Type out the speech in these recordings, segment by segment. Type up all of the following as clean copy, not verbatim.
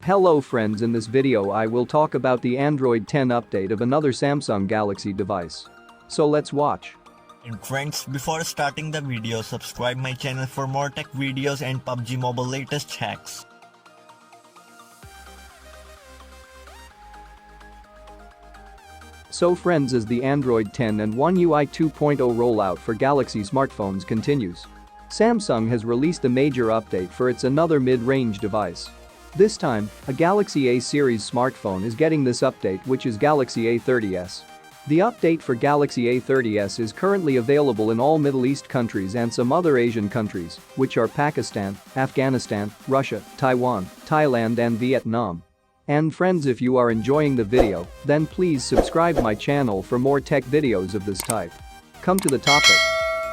Hello friends, in this video I will talk about the Android 10 update of another Samsung Galaxy device. So let's watch. And friends, before starting the video, subscribe my channel for more tech videos and PUBG Mobile latest hacks. So friends, as the Android 10 and One UI 2.0 rollout for Galaxy smartphones continues, Samsung has released a major update for its another mid-range device. This time, a Galaxy A series smartphone is getting this update, which is Galaxy A30s. The update for Galaxy A30s is currently available in all Middle East countries and some other Asian countries, which are Pakistan, Afghanistan, Russia, Taiwan, Thailand and Vietnam. And friends, if you are enjoying the video, then please subscribe my channel for more tech videos of this type. Come to the topic.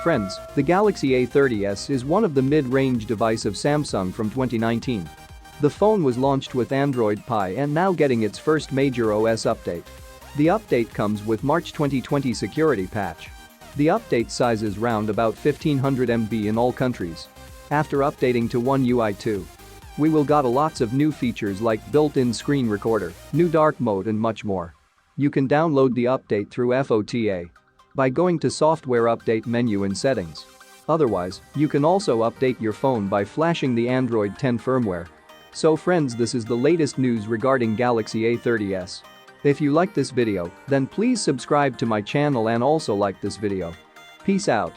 Friends, the Galaxy A30s is one of the mid-range device of Samsung from 2019. The phone was launched with Android Pie and now getting its first major OS update. The update comes with March 2020 security patch. The update size is round about 1500 MB in all countries. After updating to One UI 2, we will got lots of new features like built-in screen recorder, new dark mode and much more. You can download the update through FOTA by going to software update menu in settings. Otherwise, you can also update your phone by flashing the Android 10 firmware. So friends, this is the latest news regarding Galaxy A30s. If you like this video, then please subscribe to my channel and also like this video. Peace out.